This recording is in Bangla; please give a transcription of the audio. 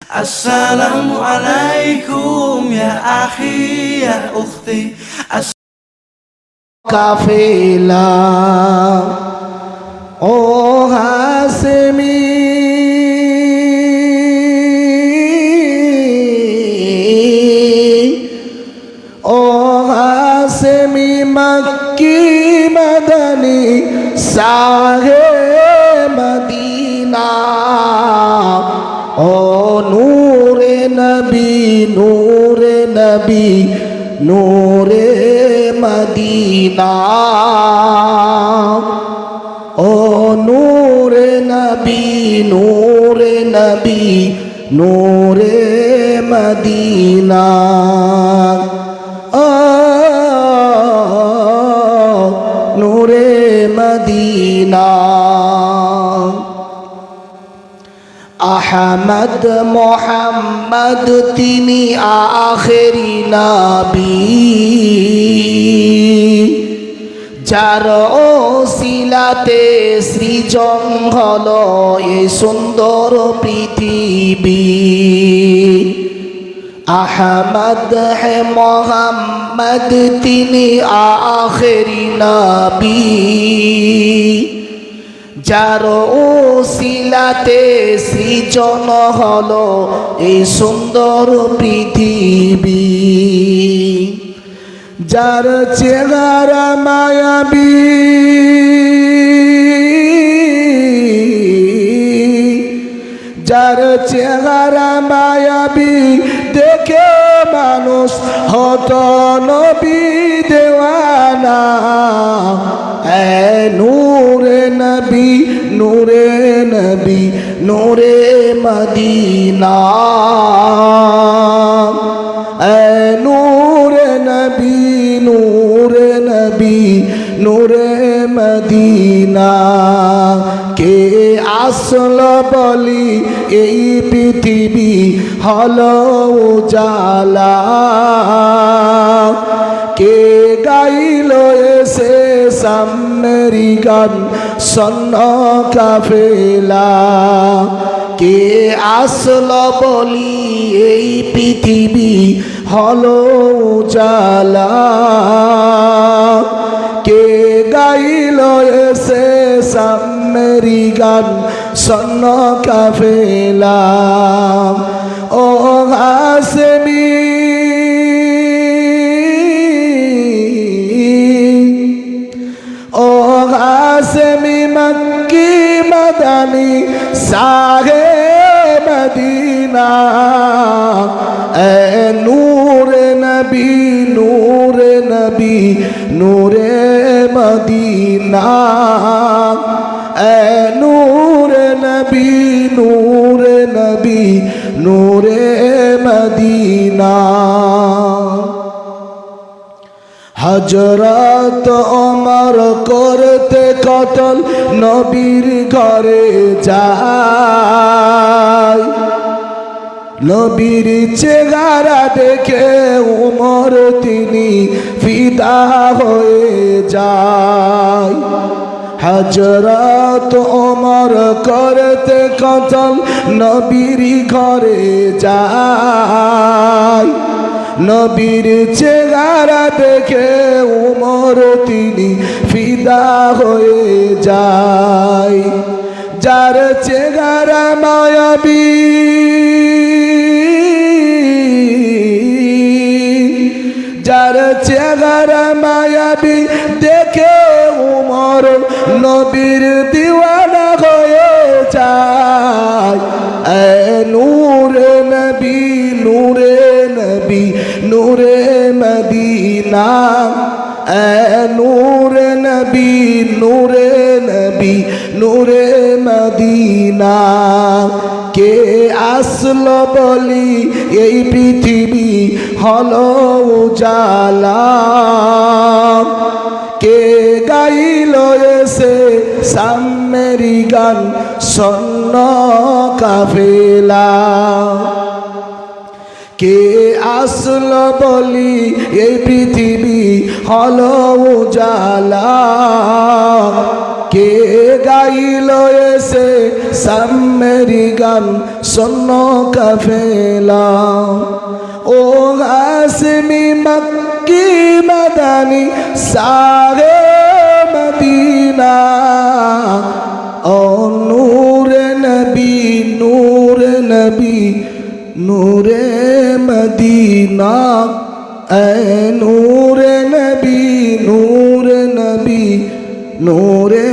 Assalamualaikum ya akhi ya ukhti. কাফেলা ও হাসেমি ও হাসেমি মক্কি মদনী সাহে মদিনা ও নূরে নবী নূরে নবী নূরে মদিনা ও নূরে নবী নূরে নবী নূরে মদিনা ও নূরে মদিনা আহমদ মোহাম্মদ তিনি আখেরি নবী যার ওসিলাতে সৃজন হলো এই সুন্দর পৃথিবী আহমদ হে মোহাম্মদ তিনি আখেরি নবী যার ওসিলাতে সৃজন হলো এই সুন্দর পৃথিবী যার চেহারা মায়াবী যার চেহারা মায়াবী দেখে মানুষ হতো নবী দেওয়ানা এ নূরে নবী নূরে নবী নূরে মদিনা এ নূরে নবী নূরে নবী নূরে মদিনা কে আসলো বলি এই পৃথিবী হলো উজালা কে গাইল এসে সামনেরি গান সন্ন কাফেলা কে আসলো বলি এই পৃথিবী হলো উজালা কে গাইল এসে সামনেরি গান সন্ন কাফেলা ও হাসেমি ও হাসেমি মক্কি মদনী সাহে মদিনা এ নূরে নবী নূরে নবী নূরে মদিনা এ নূরে নবী নূরে নবী নূরে মদিনা হযরত ওমর করতে কতল নবীর ঘরে যায় নবীর চেহারা দেখে ওমর তিনি ফিদা হয়ে যায় হযরত ওমর করতে কতল নবীর ঘরে যায় নবীর চেহারা দেখে ওমর তিনি ফিদা হয়ে যায় যার চেহারা মায়াবী যার চেহারা মায়াবী দেখে ওমর নবীর দিওয়ানা হয়ে যায় এ নূরে নবী নূরে নবী নূরে মদিনা এ নূরে নবী নূরে নবী নূরে মদিনা কে আসলো বলি এই পৃথিবী হলো উজালা কে গাইল এসে সামনেরি গান সন্ন কাফেলা কে আসলো বলি এই পৃথিবী হলো উজালা, কে গাইল এসে সামেরি গান শোন কাফেলা। ও হাসমি মক্কি মদানি সারে মদিনা, ও নূরে নবী নূরে নবী নূরে মদিনা, এ নূরে নবী নূরে নবী নূরে